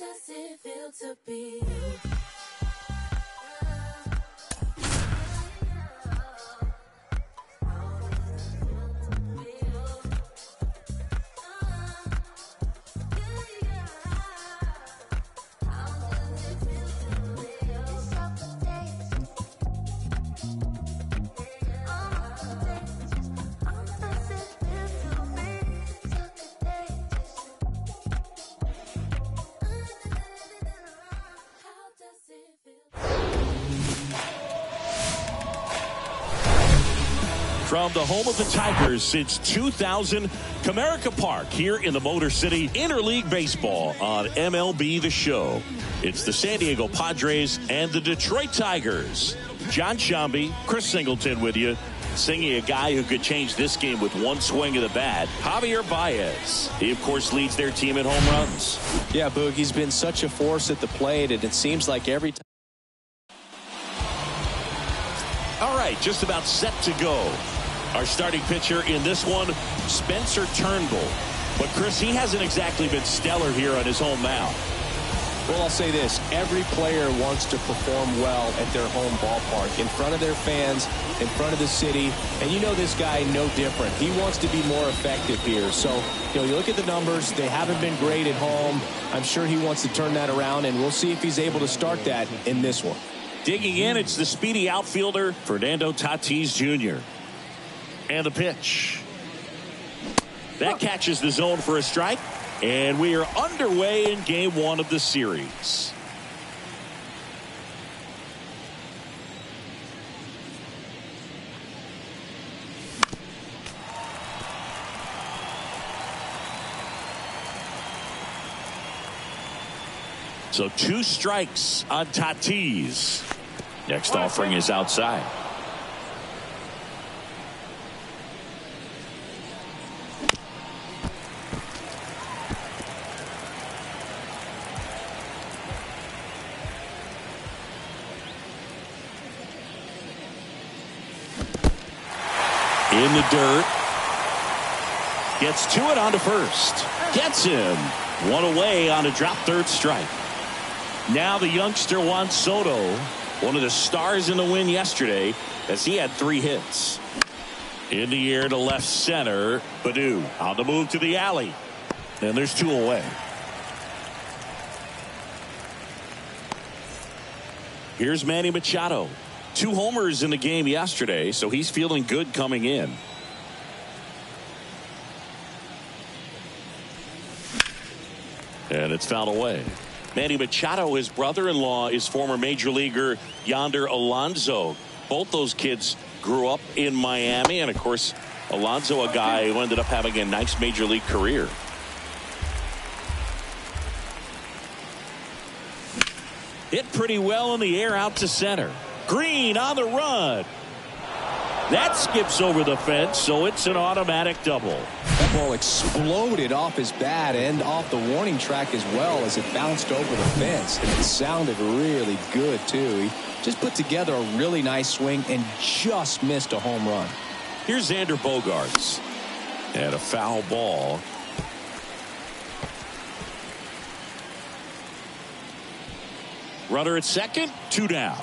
does it feel to be you? From the home of the Tigers since 2000, Comerica Park here in the Motor City, Interleague Baseball on MLB The Show. It's the San Diego Padres and the Detroit Tigers. John Shambi, Chris Singleton with you, singing a guy who could change this game with one swing of the bat, Javier Baez. He, of course, leads their team in home runs. Yeah, Boog, he's been such a force at the plate, and it seems like every time. All right, just about set to go. Our starting pitcher in this one, Spencer Turnbull. But, Chris, he hasn't exactly been stellar here on his home mound. Well, I'll say this. Every player wants to perform well at their home ballpark, in front of their fans, in front of the city. And you know this guy no different. He wants to be more effective here. So, you look at the numbers. They haven't been great at home. I'm sure he wants to turn that around, and we'll see if he's able to start that in this one. Digging in, it's the speedy outfielder, Fernando Tatis Jr. And the pitch. That catches the zone for a strike. And we are underway in game one of the series. So 2 strikes on Tatis. Next offering is outside. In the dirt. Gets to it onto first. Gets him. One away on a drop third strike. Now the youngster Juan Soto, one of the stars in the win yesterday, as he had 3 hits. In the air to left center. Baddoo on the move to the alley. And there's 2 away. Here's Manny Machado. 2 homers in the game yesterday, so he's feeling good coming in. And it's fouled away. Manny Machado, his brother-in-law, is former major leaguer Yonder Alonso. Both those kids grew up in Miami, and of course Alonso, a guy who ended up having a nice major league career. Hit pretty well in the air out to center. Green on the run. That skips over the fence, so it's an automatic double. That ball exploded off his bat and off the warning track as well as it bounced over the fence. And it sounded really good, too. He just put together a really nice swing and just missed a home run. Here's Xander Bogaerts. And a foul ball. Runner at second, 2 down.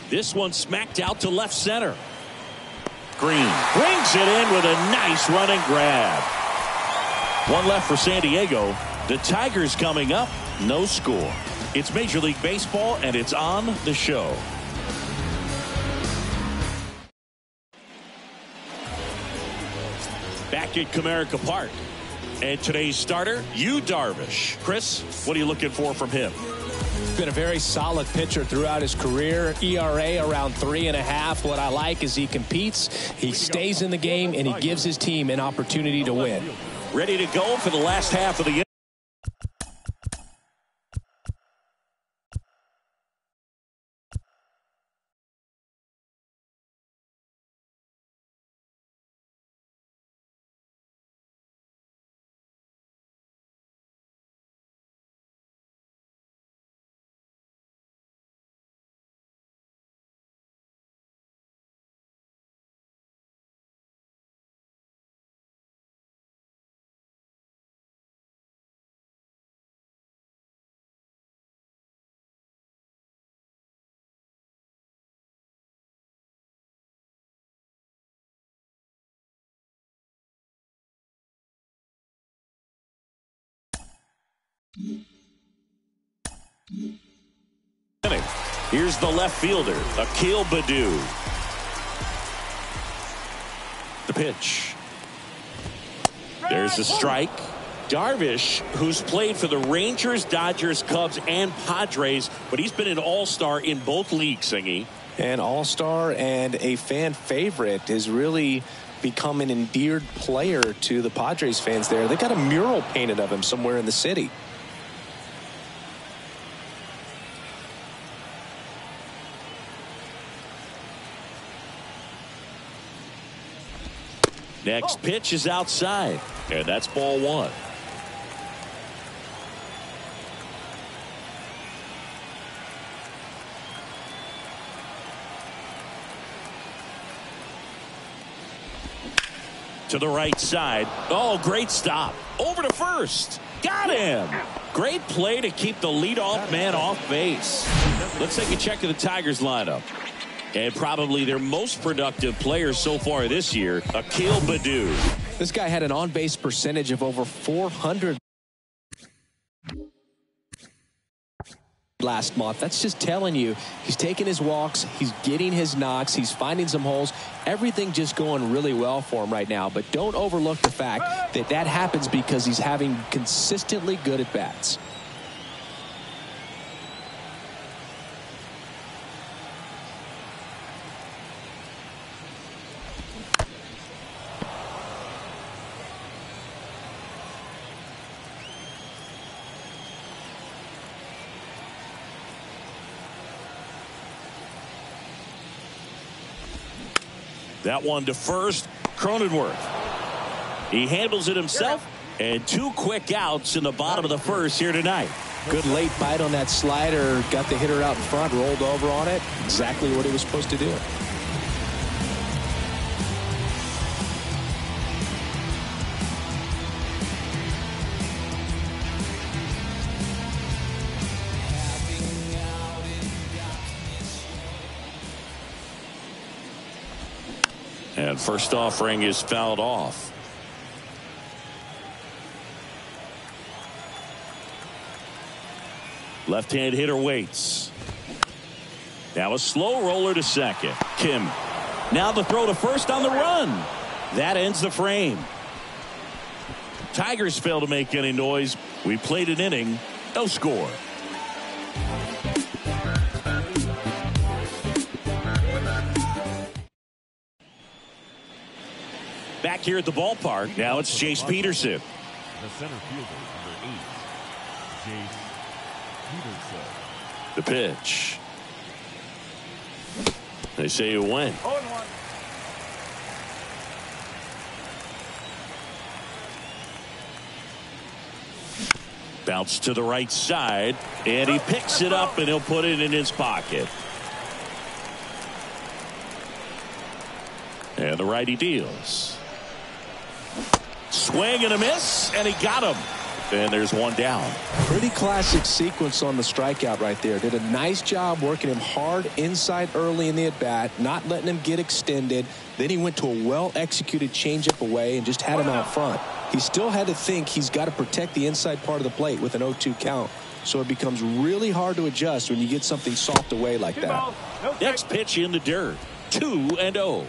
This one smacked out to left center. Green brings it in with a nice running grab. 1 left for San Diego. The Tigers coming up, no score. It's Major League Baseball, and it's on the show. Back at Comerica Park. And today's starter, Yu Darvish. Chris, what are you looking for from him? Been a very solid pitcher throughout his career. ERA around 3.5. What I like is he competes, he stays in the game, and he gives his team an opportunity to win. Ready to go for the last half of the Here's the left fielder, Akil Baddoo. The pitch. There's the strike. Darvish, who's played for the Rangers, Dodgers, Cubs, and Padres, but he's been an all-star in both leagues, Singy. An all-star and a fan favorite, has really become an endeared player to the Padres fans there. They got a mural painted of him somewhere in the city. Next pitch is outside, and that's ball one. To the right side. Oh, great stop. Over to first. Got him. Great play to keep the leadoff man off base. Let's take a check of the Tigers lineup. And probably their most productive player so far this year, Akil Baddoo. This guy had an on-base percentage of over 400 last month. That's just telling you he's taking his walks, he's getting his knocks, he's finding some holes. Everything just going really well for him right now. But don't overlook the fact that that happens because he's having consistently good at-bats. That one to first, Cronenworth. He handles it himself, and two quick outs in the bottom of the first here tonight. Good late bite on that slider, got the hitter out in front, rolled over on it. Exactly what he was supposed to do. And first offering is fouled off. Left-hand hitter waits. Now a slow roller to second. Kim. Now the throw to first on the run. That ends the frame. Tigers fail to make any noise. We played an inning. No score. Back here at the ballpark, now it's Jace Peterson. The center fielder, number 8, Jace Peterson. The pitch. They say it went. 0-1. Bounce to the right side, and he picks it up, and he'll put it in his pocket. And the righty deals. Swing and a miss, and he got him. And there's one down. Pretty classic sequence on the strikeout right there. Did a nice job working him hard inside early in the at-bat, not letting him get extended. Then he went to a well-executed changeup away and just had him out front. He still had to think he's got to protect the inside part of the plate with an 0-2 count. So it becomes really hard to adjust when you get something soft away like that. Next pitch in the dirt. 2-0.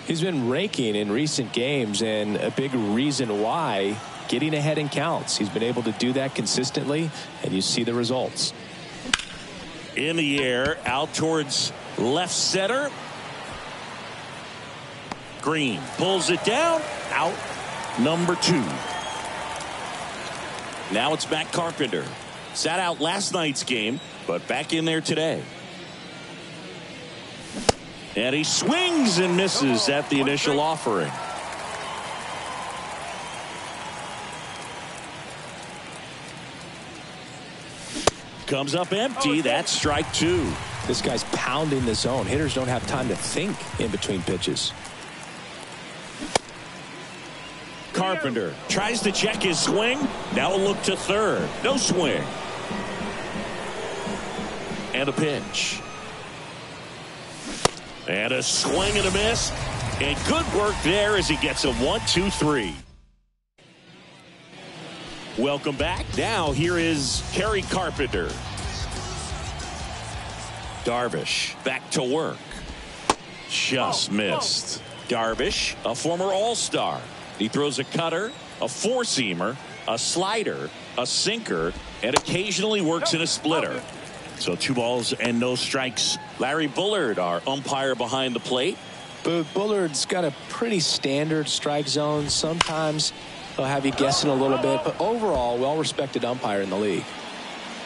He's been raking in recent games, and a big reason why, getting ahead in counts. He's been able to do that consistently, and you see the results. In the air, out towards left center. Green pulls it down, out, number 2. Now it's Matt Carpenter. Sat out last night's game, but back in there today. And he swings and misses at the initial offering. Comes up empty. That's strike 2. This guy's pounding the zone. Hitters don't have time to think in between pitches. Carpenter tries to check his swing. Now a look to third. No swing. And a pitch. And a swing and a miss. And good work there as he gets a 1-2-3. Welcome back. Now here is Kerry Carpenter. Darvish back to work. Just missed. Darvish, a former All-Star. He throws a cutter, a four-seamer, a slider, a sinker, and occasionally works in a splitter. So 2 balls and no strikes. Larry Bullard, our umpire behind the plate. But Bullard's got a pretty standard strike zone. Sometimes he'll have you guessing a little bit, but overall, well-respected umpire in the league.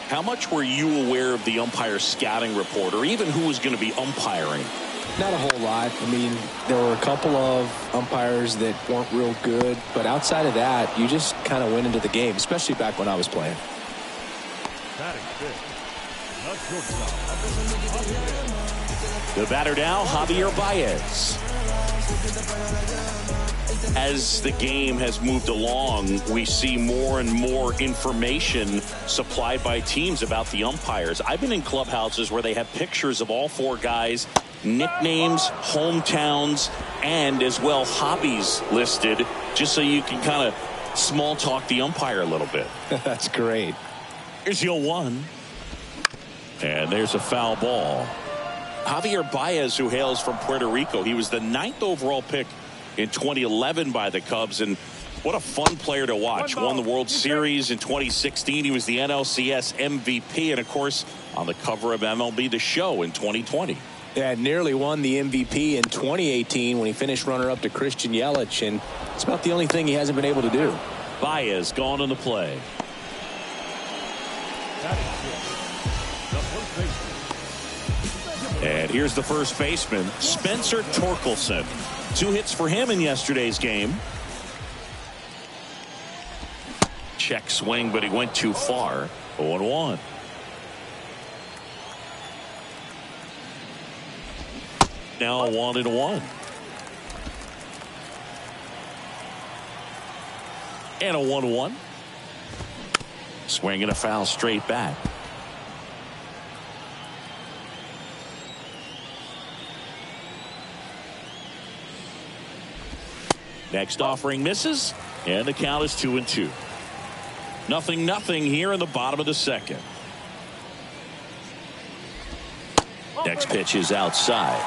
How much were you aware of the umpire scouting report, or even who was going to be umpiring? Not a whole lot. I mean, there were a couple of umpires that weren't real good, but outside of that, you just kind of went into the game, especially back when I was playing. The batter now, Javier Baez. As the game has moved along, we see more and more information supplied by teams about the umpires. I've been in clubhouses where they have pictures of all 4 guys, nicknames, hometowns, and as well hobbies listed, just so you can kind of small talk the umpire a little bit. That's great. Here's the 0-1. And there's a foul ball. Javier Baez, who hails from Puerto Rico, he was the 9th overall pick in 2011 by the Cubs, and what a fun player to watch. Won the World Series in 2016. He was the NLCS MVP, and of course on the cover of MLB The Show in 2020. Yeah, nearly won the MVP in 2018 when he finished runner-up to Christian Yelich, and it's about the only thing he hasn't been able to do. Baez gone on the play. And here's the first baseman, Spencer Torkelson. 2 hits for him in yesterday's game. Check swing, but he went too far. 0-1. Now 1-1. And a 1-1. Swing and a foul straight back. Next offering misses, and the count is 2-2. 0-0 here in the bottom of the second. Next pitch is outside.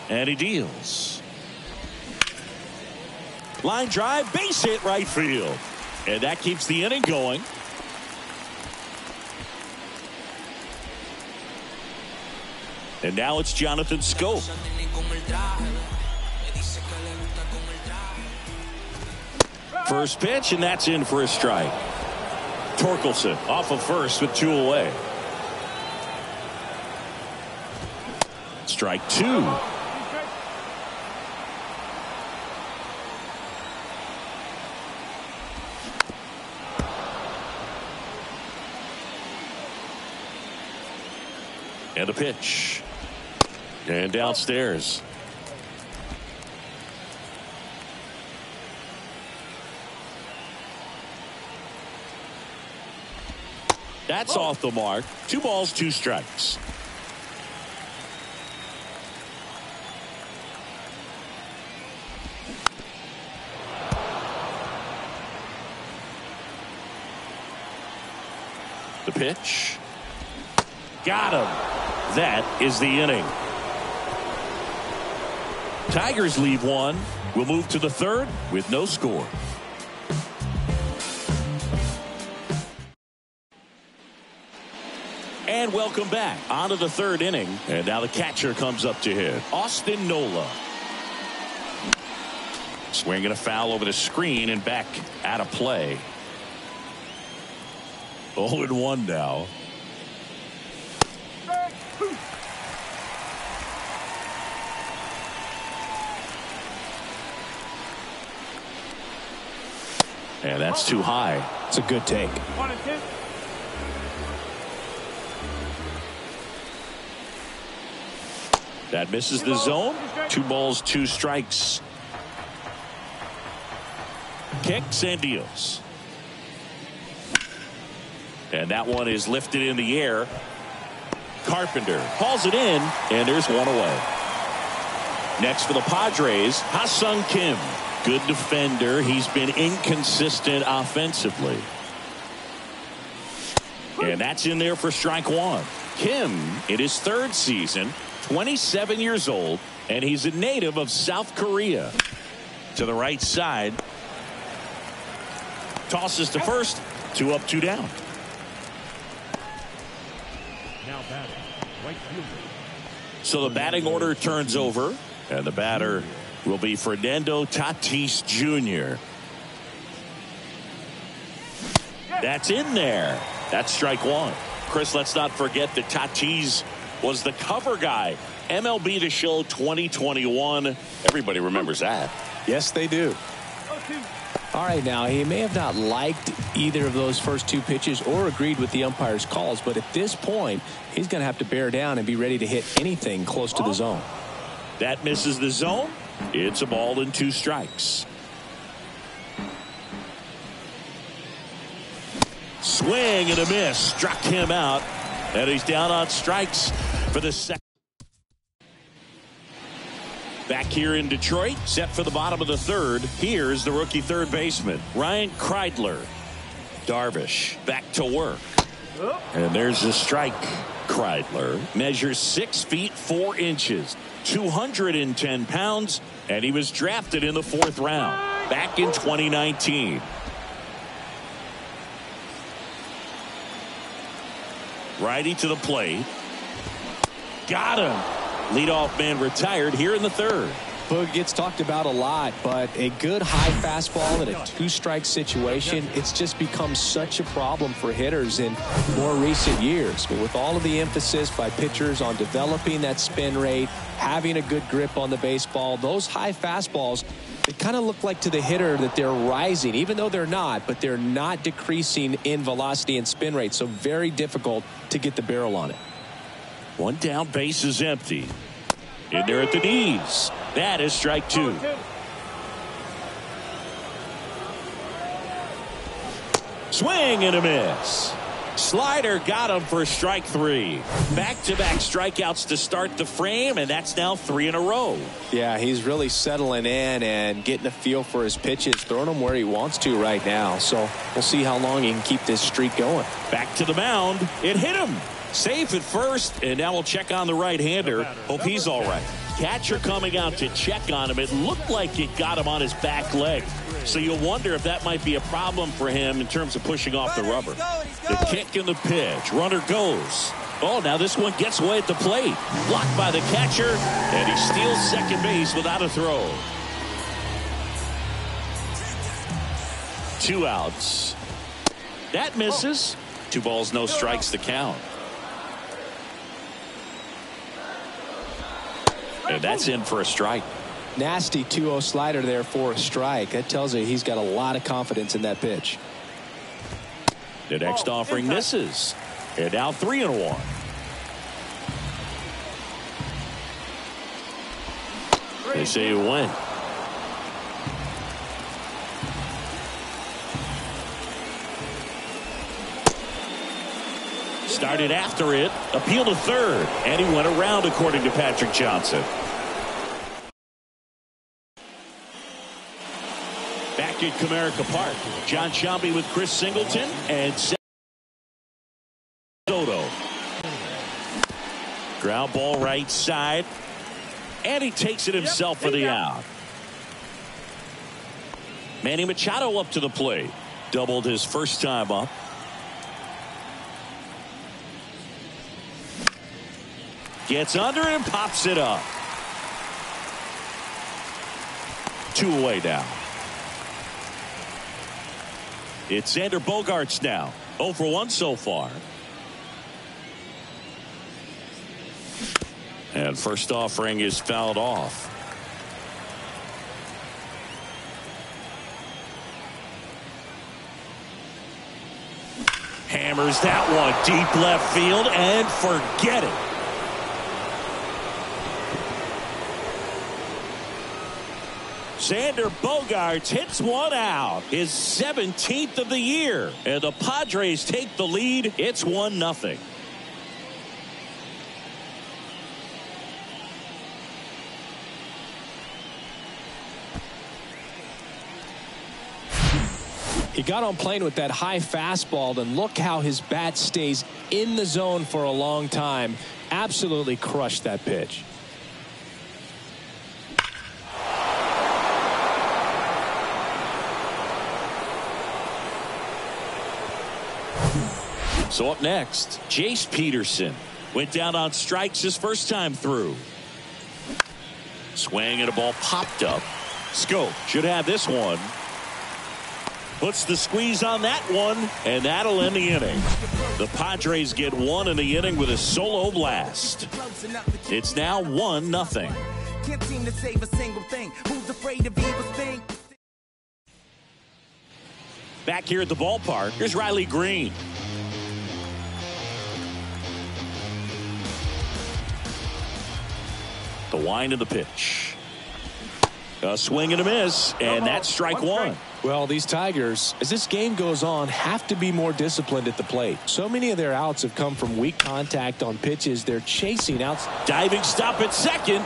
And he deals. Line drive, base hit right field. And that keeps the inning going. And now it's Jonathan Scope. First pitch, and that's in for a strike. Torkelson off of first with 2 away. Strike 2. And the pitch. And downstairs. That's off the mark. 2 balls, 2 strikes. The pitch. Got him. That is the inning. Tigers leave 1. We'll move to the 3rd with no score. And welcome back onto the 3rd inning. And now the catcher comes up to hit. Austin Nola. Swinging a foul over the screen and back out of play. 0-1 now. And that's too high. It's a good take. That misses the zone. 2 balls, 2 strikes. Kicks and deals. And that one is lifted in the air. Carpenter hauls it in, and there's 1 away. Next for the Padres, Ha-Sung Kim. Good defender. He's been inconsistent offensively. And that's in there for strike one. Kim, in his third season, 27 years old, and he's a native of South Korea. To the right side. Tosses to first. 2 up, 2 down. Now batting, right fielder. So the batting order turns over, and the batter will be Fernando Tatis Jr. That's in there. That's strike one. Chris, let's not forget that Tatis was the cover guy. MLB The Show 2021. Everybody remembers that. Yes, they do. All right, now, he may have not liked either of those first 2 pitches or agreed with the umpire's calls, but at this point, he's going to have to bear down and be ready to hit anything close to the zone. That misses the zone. It's a ball and 2 strikes. Swing and a miss. Struck him out. And he's down on strikes for the second. Back here in Detroit, set for the bottom of the third. Here's the rookie third baseman, Ryan Kreidler. Darvish back to work. And there's a strike. Kreidler measures 6 feet 4 inches, 210 pounds, and he was drafted in the 4th round back in 2019. Righty to the plate. Got him. Leadoff man retired here in the 3rd. Boog gets talked about a lot, but a good high fastball in a 2-strike situation, it's just become such a problem for hitters in more recent years. But with all of the emphasis by pitchers on developing that spin rate, having a good grip on the baseball, those high fastballs, they kind of look like to the hitter that they're rising, even though they're not, but they're not decreasing in velocity and spin rate. So very difficult to get the barrel on it. 1 down, base is empty. In there at the knees. That is strike 2. Swing and a miss. Slider got him for strike 3. Back-to-back strikeouts to start the frame, and that's now 3 in a row. Yeah, he's really settling in and getting a feel for his pitches, throwing them where he wants to right now. So we'll see how long he can keep this streak going. Back to the mound. It hit him. Safe at first, and now we'll check on the right-hander. Hope he's all right. Catcher coming out to check on him. It looked like it got him on his back leg. So you'll wonder if that might be a problem for him in terms of pushing off the rubber. The kick and the pitch. Runner goes. Oh, now this one gets away at the plate. Blocked by the catcher, and he steals second base without a throw. 2 outs. That misses. 2 balls, no strikes to count. And that's in for a strike. Nasty 2-0 slider there for a strike. That tells you he's got a lot of confidence in that pitch. The next offering misses. And now 3-1. They say you win. Started after it, appeal to third, and he went around according to Patrick Johnson. Back at Comerica Park, John Sciambi with Chris Singleton and Soto. Ground ball right side, and he takes it himself for the out. Manny Machado up to the plate. Doubled his first time up. Gets under it and pops it up. 2 away now. It's Xander Bogaerts now. 0 for 1 so far. And first offering is fouled off. Hammers that one deep left field and forget it. Xander Bogaerts hits one out, his 17th of the year, and the Padres take the lead. It's 1-0. He got on plane with that high fastball, and look how his bat stays in the zone for a long time. Absolutely crushed that pitch. So up next, Jace Peterson went down on strikes his first time through. Swing and a ball popped up. Scope should have this one. Puts the squeeze on that one, and that'll end the inning. The Padres get one in the inning with a solo blast. It's now 1-0. Can't seem to save a single thing. Who's afraid of evil thing? Back here at the ballpark, here's Riley Green. The wind of the pitch. A swing and a miss, and that's strike one. Well, these Tigers, as this game goes on, have to be more disciplined at the plate. So many of their outs have come from weak contact on pitches they're chasing outs. Diving stop at second,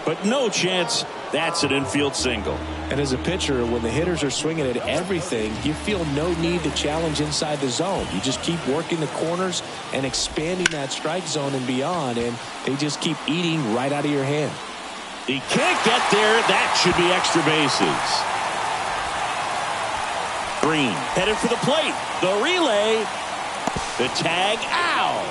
but no chance. That's an infield single. And as a pitcher, when the hitters are swinging at everything, you feel no need to challenge inside the zone. You just keep working the corners and expanding that strike zone and beyond, and they just keep eating right out of your hand. He can't get there. That should be extra bases. Green headed for the plate. The relay. The tag out.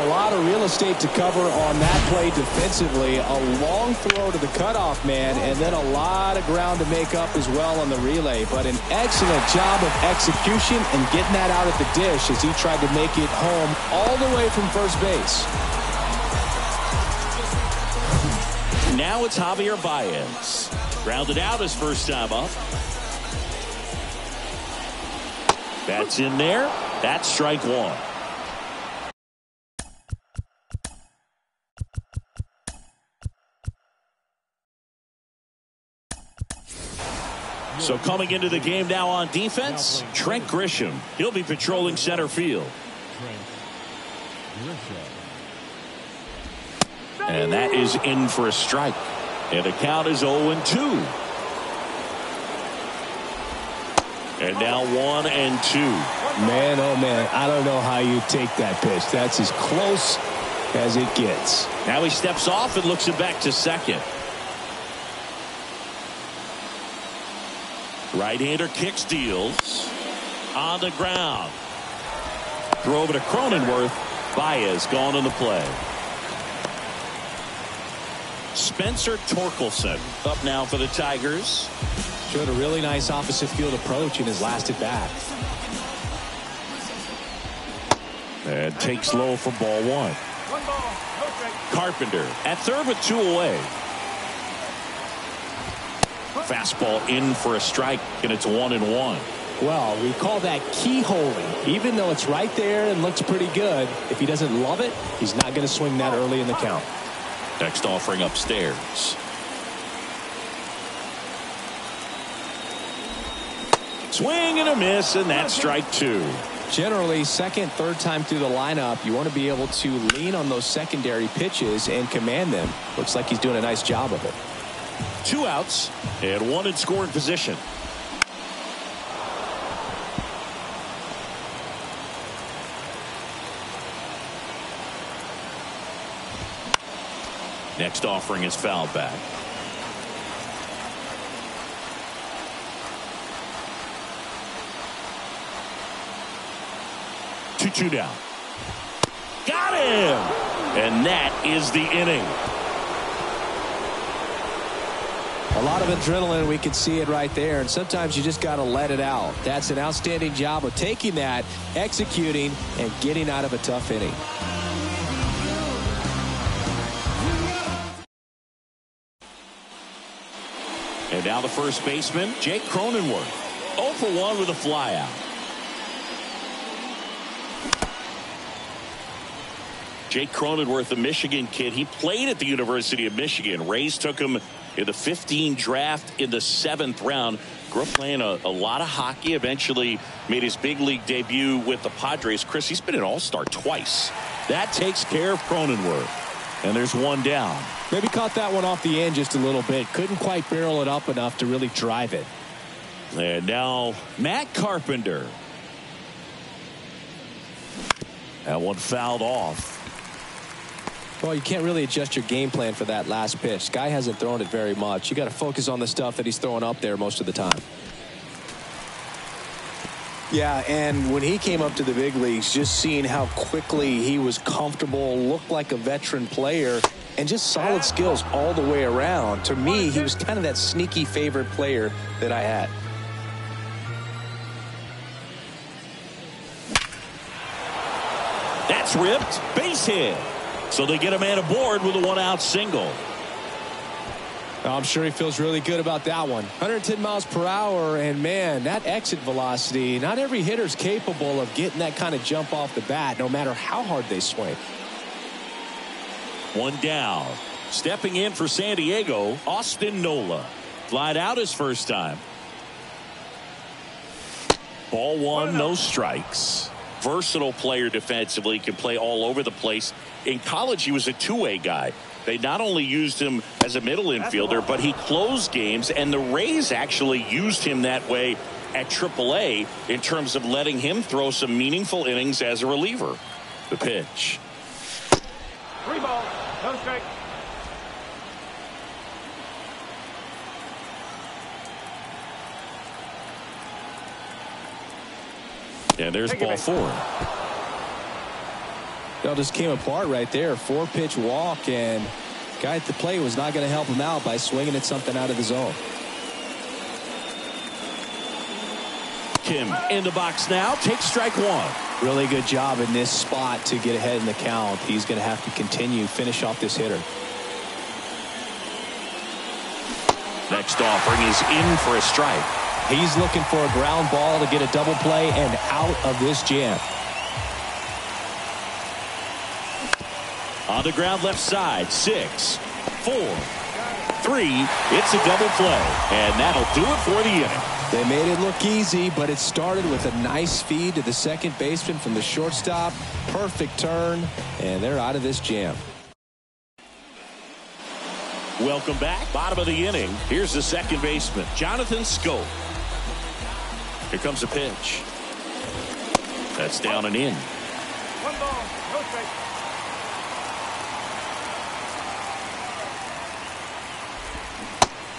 A lot of real estate to cover on that play defensively. A long throw to the cutoff man, and then a lot of ground to make up as well on the relay. But an excellent job of execution and getting that out at the dish as he tried to make it home all the way from first base. Now it's Javier Baez. Grounded out his first time up. That's in there. That's strike one. So coming into the game now on defense, Trent Grisham. He'll be patrolling center field. And that is in for a strike. And the count is 0-2. And now 1-2. Man, oh man, I don't know how you take that pitch. That's as close as it gets. Now he steps off and looks it back to second. Right-hander kicks, deals. On the ground. Throw over to Cronenworth. Baez gone on the play. Spencer Torkelson up now for the Tigers. Showed a really nice opposite field approach in his last at bat. And takes low for ball one. Carpenter at third with two away. Fastball in for a strike, and it's 1-1. Well, we call that keyholing. Even though it's right there and looks pretty good, if he doesn't love it, he's not going to swing that early in the count. Next offering upstairs. Swing and a miss, and that's strike two. Generally, second, third time through the lineup, you want to be able to lean on those secondary pitches and command them. Looks like he's doing a nice job of it. 2 outs and 1 in scoring position. Next offering is fouled back. Two down. Got him! And that is the inning. A lot of adrenaline, we can see it right there, and sometimes you just got to let it out. That's an outstanding job of taking that, executing, and getting out of a tough inning. And now the first baseman, Jake Cronenworth. 0 for 1 with a flyout. Jake Cronenworth, the Michigan kid, he played at the University of Michigan. Rays took him in the 15 draft in the 7th round. Grew up playing a lot of hockey. Eventually made his big league debut with the Padres. Chris, he's been an all-star twice. That takes care of Cronenworth. And there's one down. Maybe caught that one off the end just a little bit. Couldn't quite barrel it up enough to really drive it. And now Matt Carpenter. That one fouled off. Well, you can't really adjust your game plan for that last pitch. Guy hasn't thrown it very much. You got to focus on the stuff that he's throwing up there most of the time. Yeah, and when he came up to the big leagues, just seeing how quickly he was comfortable, looked like a veteran player, and just solid skills all the way around. To me, he was kind of that sneaky favorite player that I had. That's ripped. Base hit. So they get a man aboard with a one-out single. I'm sure he feels really good about that one. 110 miles per hour, and man, that exit velocity, not every hitter's capable of getting that kind of jump off the bat, no matter how hard they swing. One down. Stepping in for San Diego, Austin Nola. Flied out his first time. Ball one, no strikes. Versatile player defensively, can play all over the place. In college, he was a two-way guy. They not only used him as a middle infielder, but he closed games, and the Rays actually used him that way at AAA in terms of letting him throw some meaningful innings as a reliever. The pitch. 3 balls, no strike. And there's ball 4. It all just came apart right there. 4-pitch walk, and guy at the plate was not going to help him out by swinging at something out of the zone. Kim in the box now. Takes strike 1. Really good job in this spot to get ahead in the count. He's going to have to continue, finish off this hitter. Next offering is in for a strike. He's looking for a ground ball to get a double play and out of this jam. On the ground left side. 6, 4, 3. It's a double play. And that'll do it for the inning. They made it look easy, but it started with a nice feed to the second baseman from the shortstop. Perfect turn, and they're out of this jam. Welcome back. Bottom of the inning. Here's the second baseman, Jonathan Schoop. Here comes a pitch. That's down and in. 1 ball, no strike.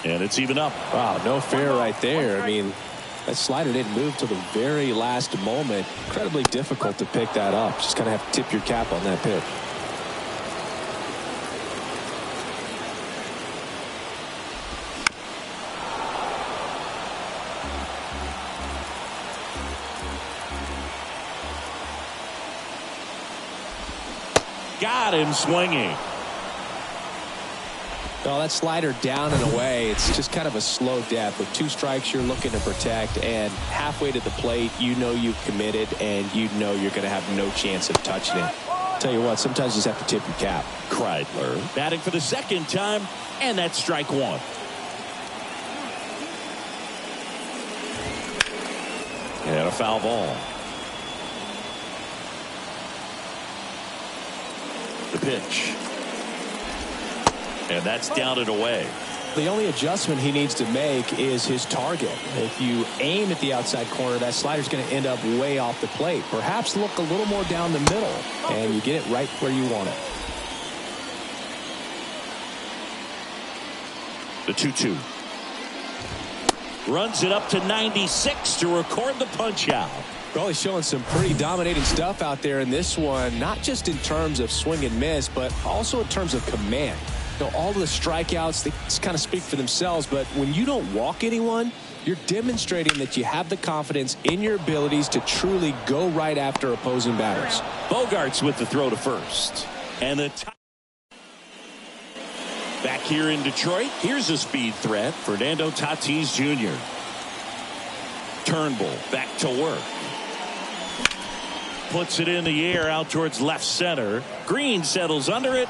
And it's even up. Wow, no fair right there. I mean, that slider didn't move till the very last moment. Incredibly difficult to pick that up. Just kind of have to tip your cap on that pitch. Got him swinging. Oh, that slider down and away. It's just kind of a slow death. With 2 strikes, you're looking to protect, and halfway to the plate, you know you've committed, and you know you're going to have no chance of touching it. Tell you what, sometimes you just have to tip your cap. Kreidler batting for the second time, and that's strike 1. And a foul ball. The pitch. And that's down and away. The only adjustment he needs to make is his target. If you aim at the outside corner, that slider's going to end up way off the plate. Perhaps look a little more down the middle, and you get it right where you want it. The 2-2. Runs it up to 96 to record the punch out. Well, he's showing some pretty dominating stuff out there in this one, not just in terms of swing and miss, but also in terms of command. You know, all of the strikeouts, they kind of speak for themselves, but when you don't walk anyone, you're demonstrating that you have the confidence in your abilities to truly go right after opposing batters. Bogarts with the throw to first. And the back here in Detroit, here's a speed threat, Fernando Tatis Jr. Turnbull back to work. Puts it in the air out towards left center. Green settles under it.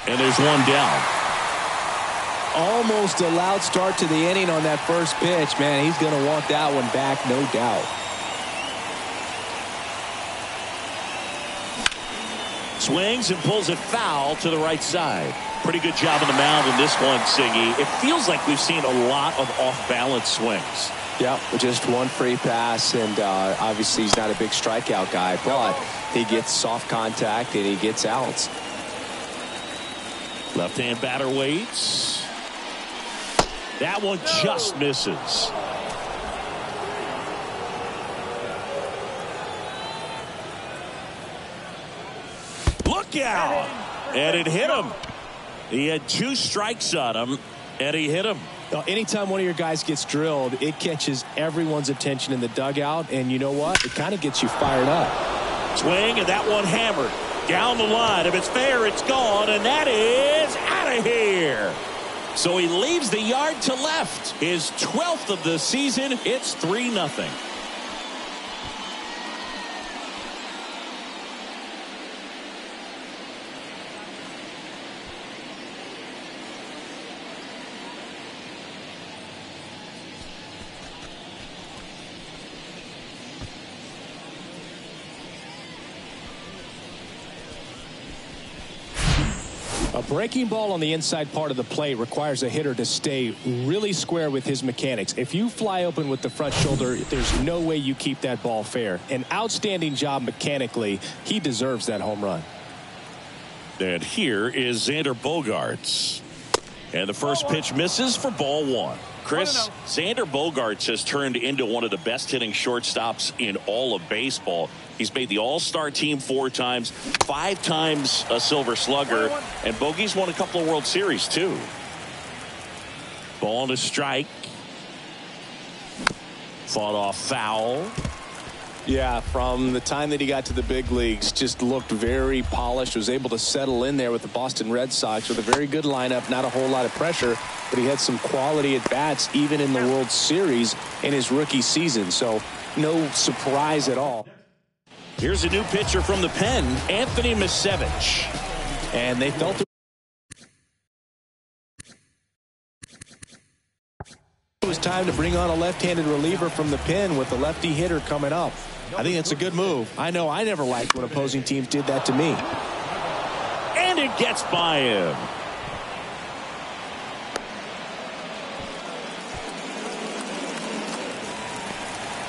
And there's one down. Almost a loud start to the inning on that first pitch. Man, he's going to want that one back, no doubt. Swings and pulls it foul to the right side. Pretty good job on the mound in this one, Siggy. It feels like we've seen a lot of off-balance swings. Yeah, just one free pass, and obviously he's not a big strikeout guy, but he gets soft contact and he gets outs. Left-hand batter waits. That one just misses. Look out! And it hit him. He had 2 strikes on him, and he hit him. Now, anytime one of your guys gets drilled, it catches everyone's attention in the dugout, and you know what? It kind of gets you fired up. Swing, and that one hammered down the line. If it's fair, it's gone, and that is out of here. So he leaves the yard to left. His 12th of the season. It's 3-0. A breaking ball on the inside part of the plate requires a hitter to stay really square with his mechanics. If you fly open with the front shoulder, there's no way you keep that ball fair. An outstanding job mechanically. He deserves that home run. And here is Xander Bogaerts. And the first pitch misses for ball 1. Chris, Xander Bogaerts has turned into one of the best hitting shortstops in all of baseball. He's made the All-Star team 4 times, 5 times a Silver Slugger, and Bogey's won a couple of World Series too. Ball and a strike. Fought off foul. Yeah, from the time that he got to the big leagues, just looked very polished, was able to settle in there with the Boston Red Sox with a very good lineup, not a whole lot of pressure, but he had some quality at bats even in the World Series in his rookie season, so no surprise at all. Here's a new pitcher from the pen, Anthony Misevich. And they felt it was time to bring on a left-handed reliever from the pen with the lefty hitter coming up. I think that's a good move. I know I never liked when opposing teams did that to me. And it gets by him.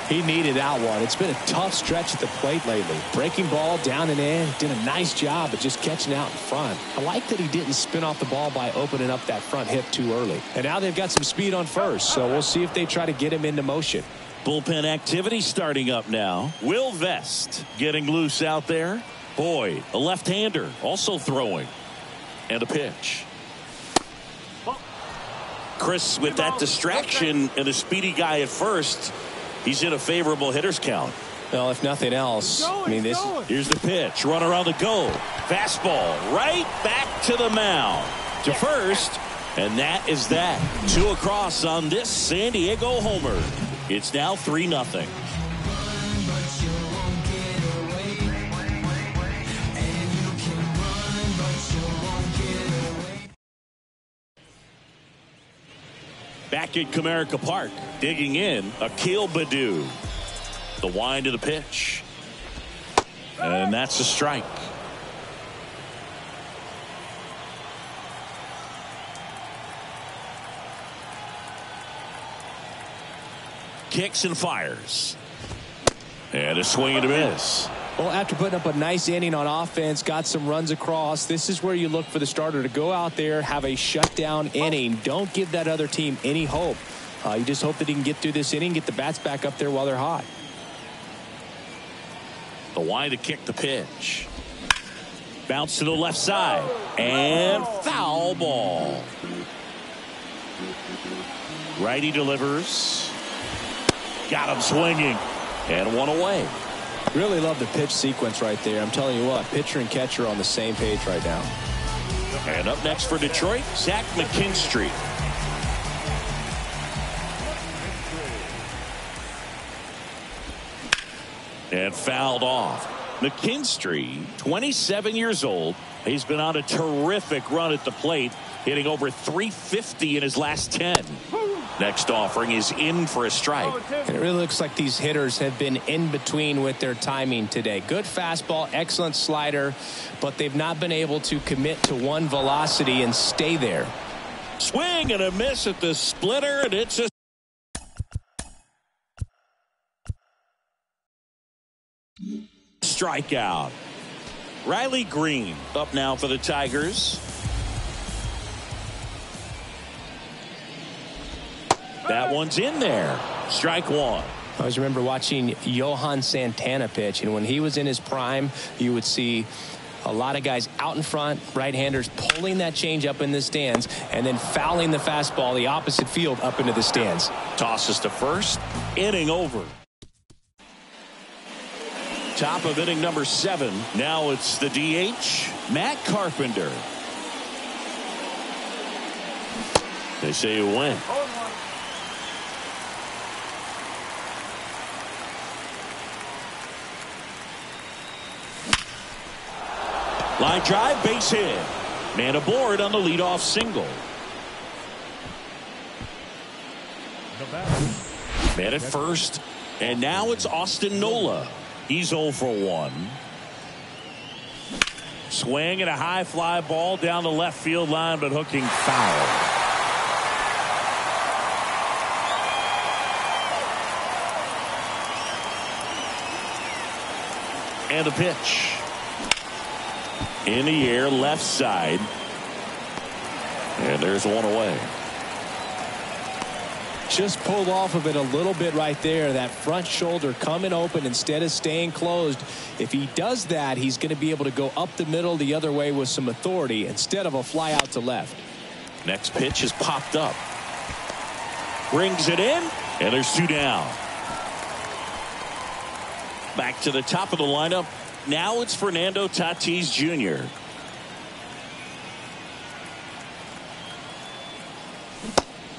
He needed that one. It's been a tough stretch at the plate lately. Breaking ball down and in. Did a nice job of just catching out in front. I like that he didn't spin off the ball by opening up that front hip too early. And now they've got some speed on first, so we'll see if they try to get him into motion. Bullpen activity starting up now. Will Vest getting loose out there. Boyd, a left-hander, also throwing. And a pitch. Chris, with that distraction and a speedy guy at first, he's in a favorable hitter's count. Well, if nothing else, I mean, here's the pitch. Runner on the go. Fastball right back to the mound. To first, and that is that. 2 across on this San Diego homer. It's now 3-0. Back at Comerica Park, digging in, Akil Baddoo. The wind of the pitch. And that's a strike. Kicks and fires. And a swing and a miss. Well, after putting up a nice inning on offense, got some runs across, this is where you look for the starter to go out there, have a shutdown inning. Don't give that other team any hope. You just hope that he can get through this inning, get the bats back up there while they're hot. The wind to kick the pitch. Bounce to the left side. And foul ball. Righty delivers. Got him swinging. And one away. Really love the pitch sequence right there. I'm telling you what, pitcher and catcher are on the same page right now. And up next for Detroit, Zach McKinstry. And fouled off. McKinstry, 27 years old. He's been on a terrific run at the plate, hitting over 350 in his last 10. Next offering is in for a strike. And it really looks like these hitters have been in between with their timing today. Good fastball, excellent slider, but they've not been able to commit to one velocity and stay there. Swing and a miss at the splitter, and it's a strikeout. Riley Green up now for the Tigers. That one's in there. Strike one. I always remember watching Johan Santana pitch, and when he was in his prime, you would see a lot of guys out in front, right-handers pulling that change up in the stands and then fouling the fastball the opposite field up into the stands. Tosses to first. Inning over. Top of inning number 7. Now it's the DH, Matt Carpenter. They say a win. Line drive, base hit. Man aboard on the leadoff single. Man at first. And now it's Austin Nola. He's 0 for 1. Swing and a high fly ball down the left field line, but hooking foul. And the pitch. In the air, left side. And there's one away. Just pulled off of it a little bit right there. That front shoulder coming open instead of staying closed. If he does that, he's going to be able to go up the middle the other way with some authority instead of a fly out to left. Next pitch is popped up. Brings it in, and there's 2 down. Back to the top of the lineup. Now it's Fernando Tatis Jr.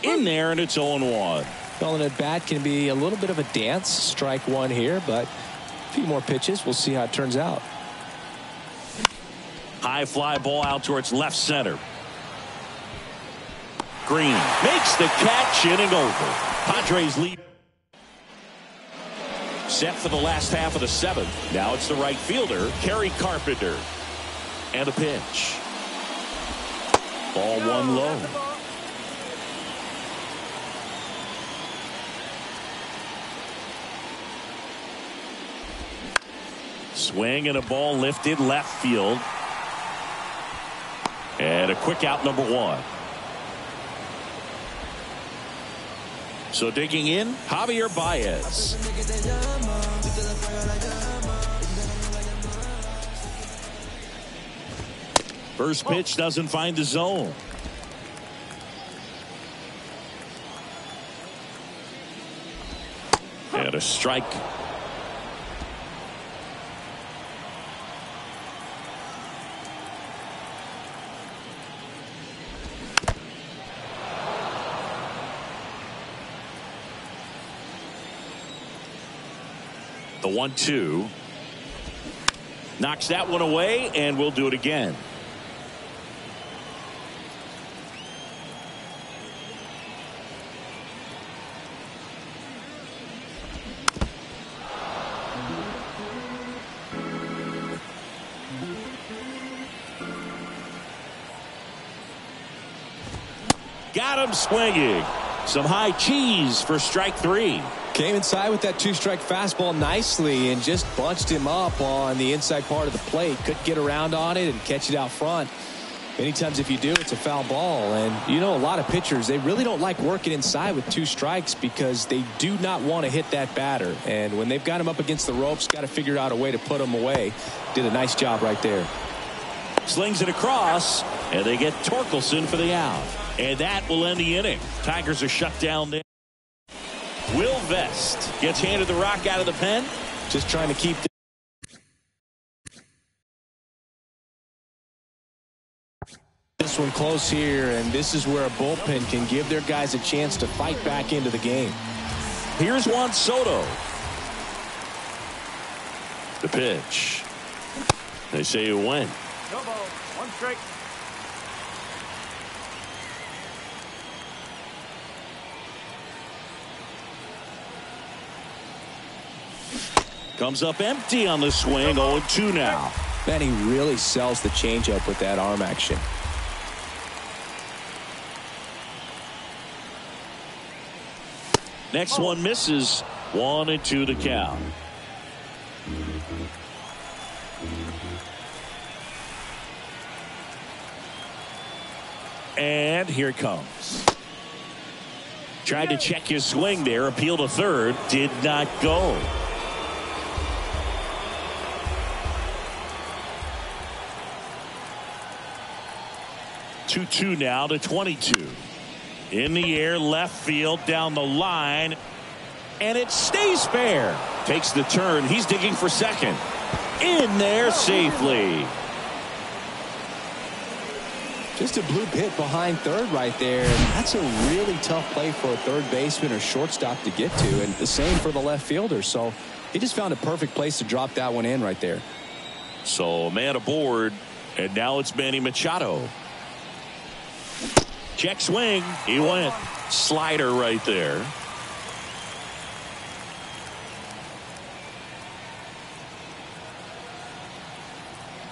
In there, and it's 0-1. Well, an at bat can be a little bit of a dance. Strike one here, but a few more pitches. We'll see how it turns out. High fly ball out towards left center. Green makes the catch, inning over. Padres lead. Set for the last half of the 7th. Now it's the right fielder, Kerry Carpenter. And a pitch. Ball one low. Swing and a ball lifted left field. And a quick out, number 1. So digging in, Javier Baez. First pitch doesn't find the zone. And a strike. The 1-2 knocks that one away, and we'll do it again. Got him swinging. Some high cheese for strike 3. Came inside with that 2-strike fastball nicely and just bunched him up on the inside part of the plate. Couldn't get around on it and catch it out front. Many times if you do, it's a foul ball. And you know, a lot of pitchers, they really don't like working inside with 2 strikes because they do not want to hit that batter. And when they've got him up against the ropes, got to figure out a way to put him away. Did a nice job right there. Slings it across, and they get Torkelson for the out. And that will end the inning. Tigers are shut down there. Will Vest gets handed the rock out of the pen. Just trying to keep this one close here, and this is where a bullpen can give their guys a chance to fight back into the game. Here's Juan Soto. The pitch. They say a win. No ball. 1 strike. Comes up empty on the swing. 0-2 now. Man, he really sells the changeup with that arm action. Next one misses. 1-2 the count. And here it comes. Tried to check his swing there. Appeal to third. Did not go. Two now to 22. In the air, left field, down the line. And it stays fair. Takes the turn. He's digging for second. In there safely. Just a bloop hit behind third right there. And that's a really tough play for a third baseman or shortstop to get to. And the same for the left fielder. So he just found a perfect place to drop that one in right there. So a man aboard. And now it's Manny Machado. Check swing. He went. Slider right there.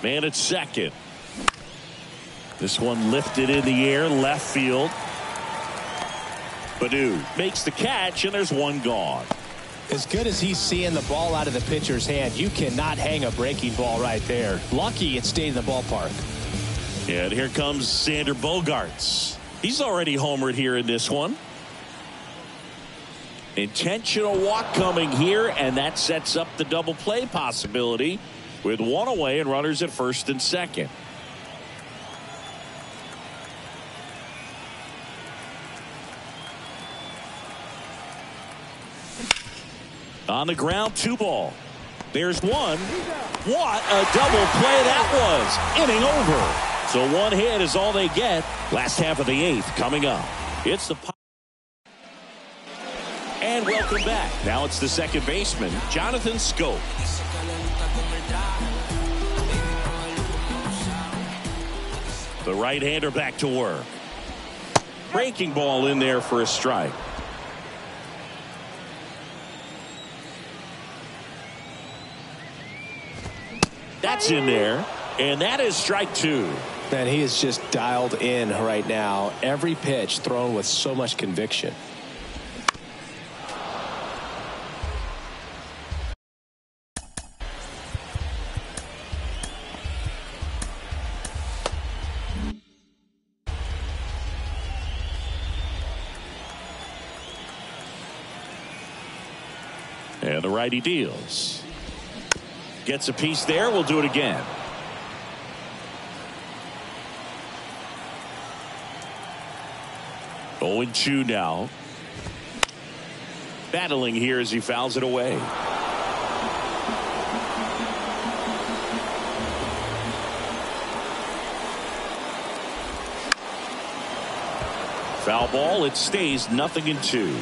Man at second. This one lifted in the air, left field. Baду makes the catch, and there's one gone. As good as he's seeing the ball out of the pitcher's hand, you cannot hang a breaking ball right there. Lucky it stayed in the ballpark. And here comes Xander Bogaerts. He's already homered here in this one. Intentional walk coming here, and that sets up the double play possibility with one away and runners at first and second. On the ground, 2 ball. There's one. What a double play that was. Inning over. So one hit is all they get. Last half of the 8th coming up. It's the and welcome back. Now it's the second baseman, Jonathan Schoop. The right-hander back to work. Breaking ball in there for a strike. That's in there, and that is strike 2. Man, he is just dialed in right now. Every pitch thrown with so much conviction. And the righty deals. Gets a piece there. We'll do it again. Oh, 0-2 now. Battling here as he fouls it away. Foul ball. It stays 0-2.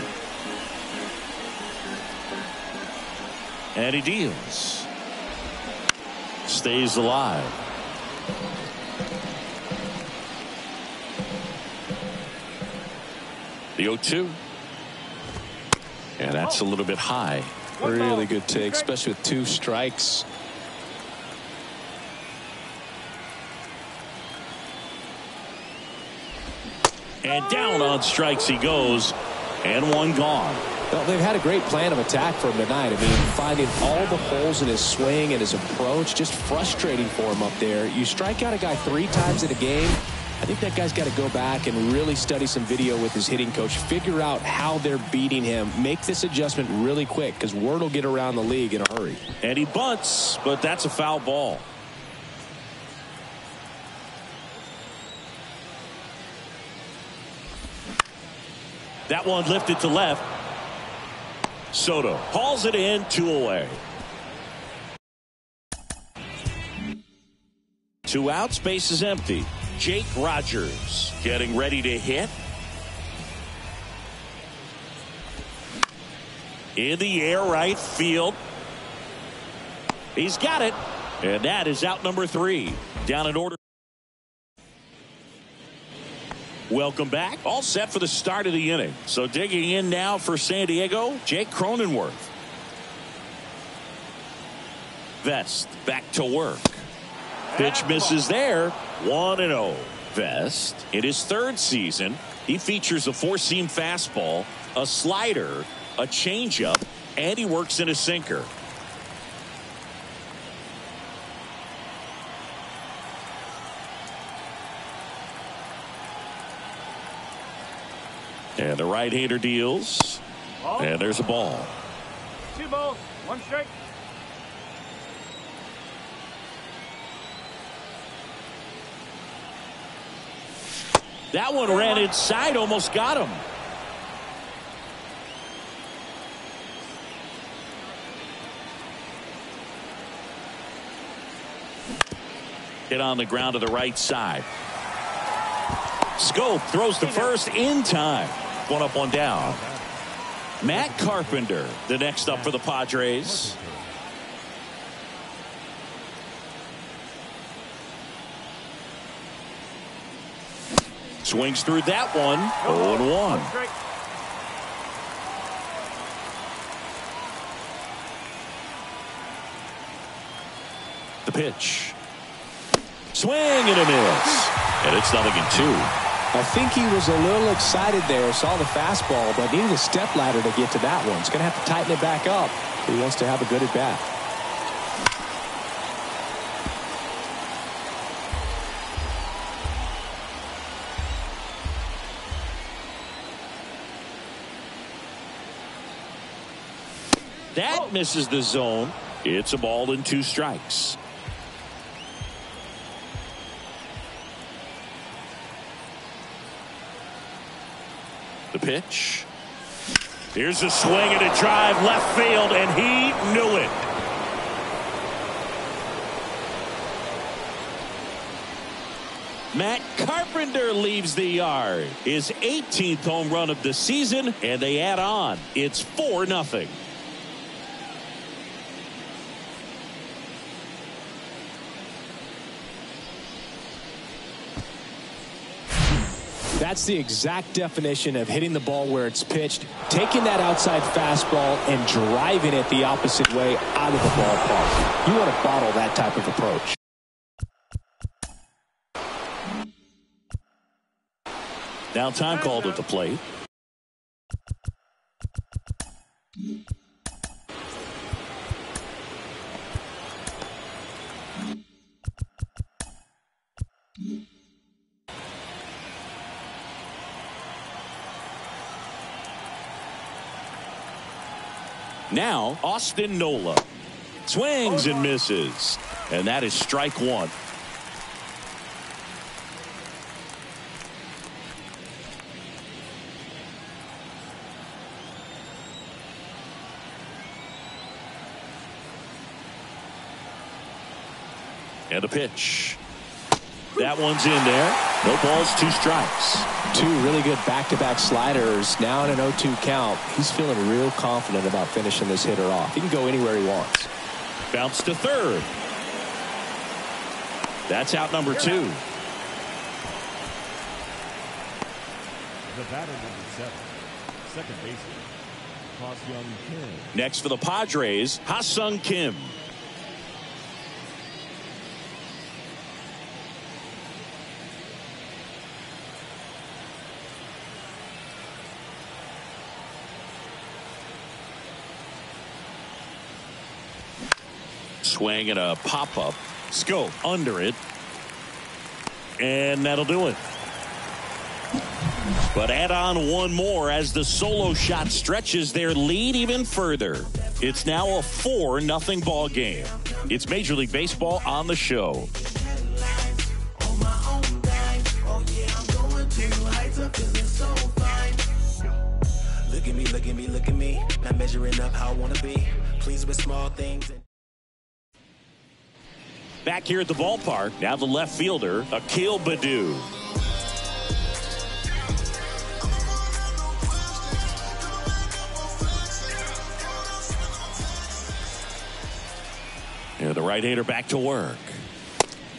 And he deals. Stays alive. The 0-2. And that's a little bit high. Really good take, especially with 2 strikes. And down on strikes he goes. And one gone. Well, they've had a great plan of attack for him tonight. I mean, finding all the holes in his swing and his approach, just frustrating for him up there. You strike out a guy 3 times in a game, I think that guy's got to go back and really study some video with his hitting coach, figure out how they're beating him, make this adjustment really quick, because word will get around the league in a hurry. And he bunts, but that's a foul ball. That one lifted to left. Soto hauls it in, 2 away. 2 outs, base is empty. Jake Rogers getting ready to hit. In the air, right field. He's got it. And that is out number 3. Down in order. Welcome back. All set for the start of the inning. So digging in now for San Diego, Jake Cronenworth. Vest back to work. Pitch misses there. 1-0. Vest in his third season, he features a four-seam fastball, a slider, a changeup, and he works in a sinker. And the right-hander deals. And there's a ball. 2 balls, 1 strike. That one ran inside, almost got him. Hit on the ground to the right side. Scope throws to first in time. 1 up, 1 down. Matt Carpenter, the next up for the Padres. Swings through that one. 0-1. The pitch. Swing and a miss. And it's 0-2. I think he was a little excited there, saw the fastball, but needed a step ladder to get to that one. He's going to have to tighten it back up. He wants to have a good at bat. That misses the zone. It's a ball and 2 strikes. The pitch. Here's a swing and a drive left field, and he knew it. Matt Carpenter leaves the yard. His 18th home run of the season, and they add on. It's 4-0. That's the exact definition of hitting the ball where it's pitched, taking that outside fastball and driving it the opposite way out of the ballpark. You want to bottle that type of approach. Now time called at the plate. Now Austin Nola swings and misses, and that is strike 1. And a pitch. That one's in there. No balls, 2 strikes. 2 really good back-to-back sliders. Now in an 0-2 count. He's feeling real confident about finishing this hitter off. He can go anywhere he wants. Bounce to third. That's out number 2. The batter number 7, second baseman, Ha-Sung Kim. Next for the Padres, Ha-Sung Kim. Swing and a pop-up. Scope under it. And that'll do it. But add on 1 more as the solo shot stretches their lead even further. It's now a 4-0 ball game. It's Major League Baseball on the show. Look at me, look at me, look at me. Not measuring up how I want to be. Pleased with small things. Back here at the ballpark, now the left fielder, Akil Baddoo. And the right-hander back to work.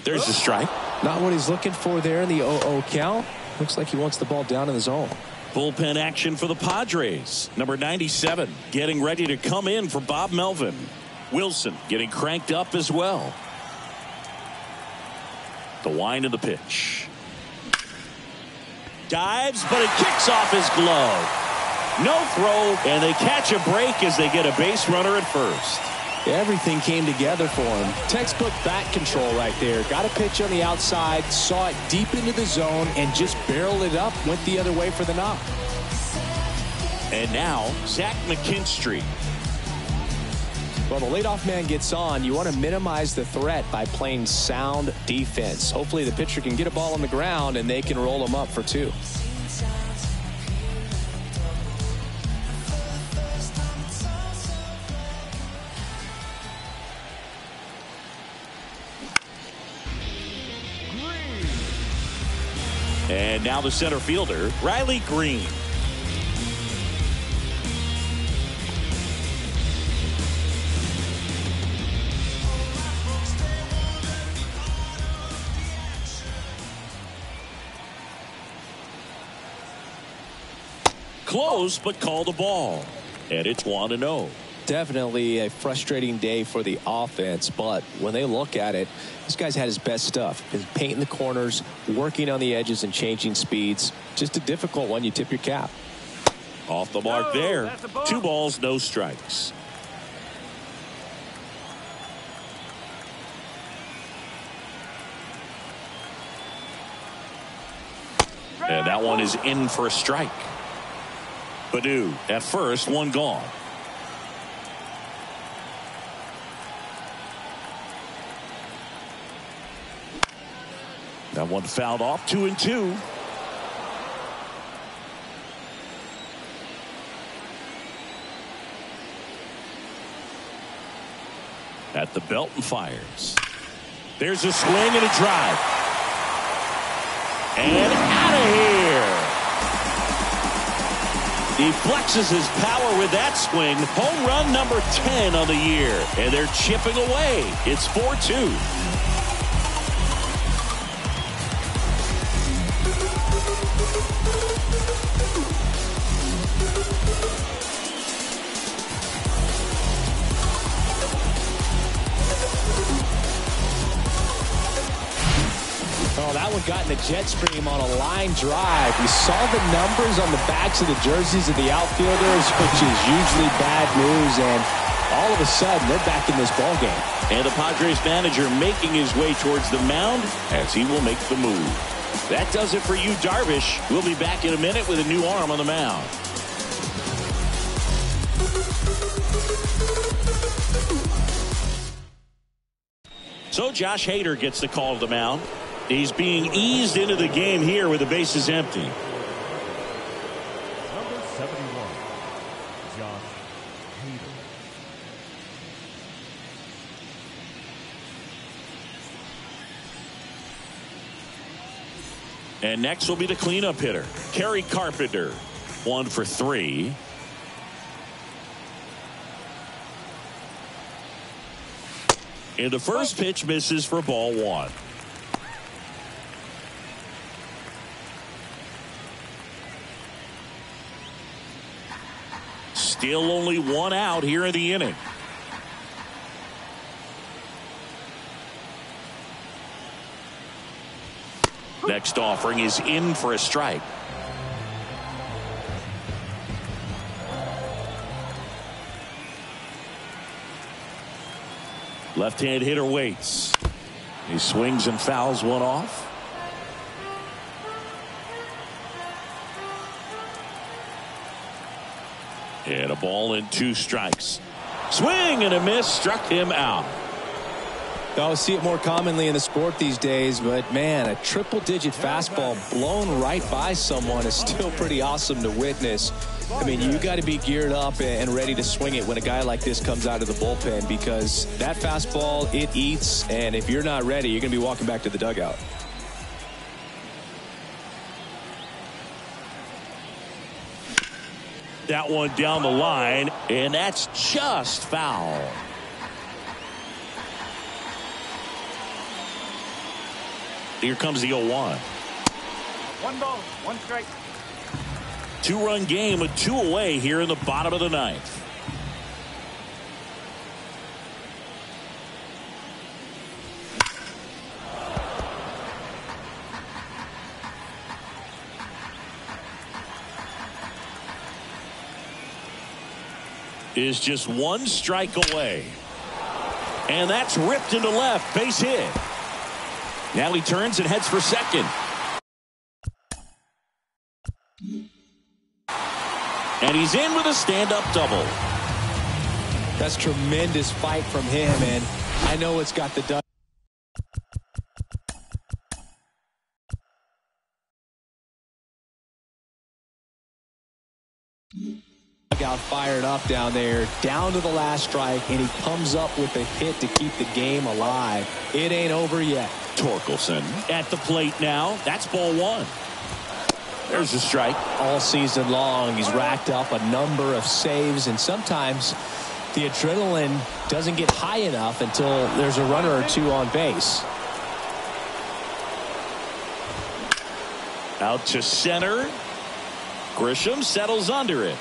There's the strike. Not what he's looking for there in the 0-0 count. Looks like he wants the ball down in the zone. Bullpen action for the Padres. Number 97 getting ready to come in for Bob Melvin. Wilson getting cranked up as well. The wind of the pitch. Dives, but it kicks off his glove. No throw, and they catch a break as they get a base runner at first. Everything came together for him. Textbook bat control right there. Got a pitch on the outside, saw it deep into the zone, and just barreled it up, went the other way for the knock. And now, Zach McKinstry. Well, the leadoff man gets on. You want to minimize the threat by playing sound defense. Hopefully the pitcher can get a ball on the ground and they can roll him up for 2. And now the center fielder, Riley Green. Close, but called a ball. And it's 1-0. Definitely a frustrating day for the offense, but when they look at it, this guy's had his best stuff. He's painting the corners, working on the edges and changing speeds. Just a difficult one. You tip your cap. Off the mark there. 2 balls, no strikes. And that one is in for a strike. Badu at first, 1 gone. That one fouled off, 2-2. At the belt and fires. There's a swing and a drive. And out of here. He flexes his power with that swing. Home run number 10 on the year. And they're chipping away. It's 4-2. Oh, that one got in the jet stream on a line drive. We saw the numbers on the backs of the jerseys of the outfielders, which is usually bad news, and all of a sudden they're back in this ball game. And the Padres manager making his way towards the mound as he will make the move. That does it for you, Darvish. We'll be back in a minute with a new arm on the mound. So Josh Hader gets the call to the mound. He's being eased into the game here with the bases empty. Number 71, Josh Hader. And next will be the cleanup hitter, Kerry Carpenter. 1 for 3. And the first pitch misses for ball 1. Still only 1 out here in the inning. Next offering is in for a strike. Left-hand hitter waits. He swings and fouls one off. And a ball and 2 strikes. Swing and a miss, struck him out. I'll see it more commonly in the sport these days, but man, a triple-digit fastball blown right by someone is still pretty awesome to witness. I mean, you got to be geared up and ready to swing it when a guy like this comes out of the bullpen, because that fastball, it eats, and if you're not ready, you're going to be walking back to the dugout. That one down the line, and that's just foul. Here comes the 0-1. 1 ball, 1 strike. 2-run game with 2 away here in the bottom of the 9th. is just one strike away. And that's ripped into left. Base hit. Now he turns and heads for second. And he's in with a stand-up double. That's tremendous fight from him, and I know it's got the done. Got fired up down there, down to the last strike, and he comes up with a hit to keep the game alive. It ain't over yet. Torkelson at the plate now. That's ball one. There's a strike. All season long, he's racked up a number of saves, and sometimes the adrenaline doesn't get high enough until there's a runner or two on base. Out to center. Grisham settles under it.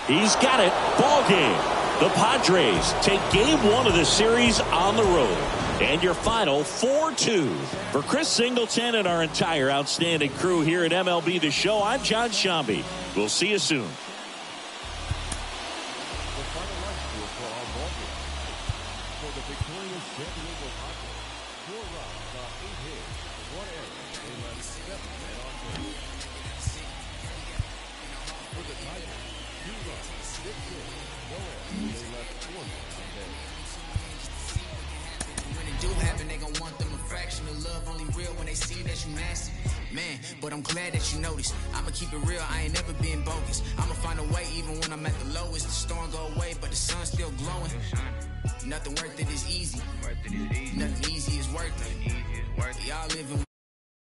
He's got it. Ball game. The Padres take game one of the series on the road. And your final 4-2. For Chris Singleton and our entire outstanding crew here at MLB The Show, I'm John Shambi. We'll see you soon. For the victorious San Diego Padres, 4 runs on 8 hits, 1 error. They left 7 men on base. For the Tigers, 2 runs, 6 hits, no error. They left 4 men on base. When it do happen, they gon' want them a fraction of love, only real when they see that you nasty. Man, but I'm glad that you noticed. I'ma keep it real, I ain't never been bogus. I'ma find a way even when I'm at the lowest. The storm go away, but the sun's still glowing. Nothing worth it is easy. Nothing easy is worth it. Y'all living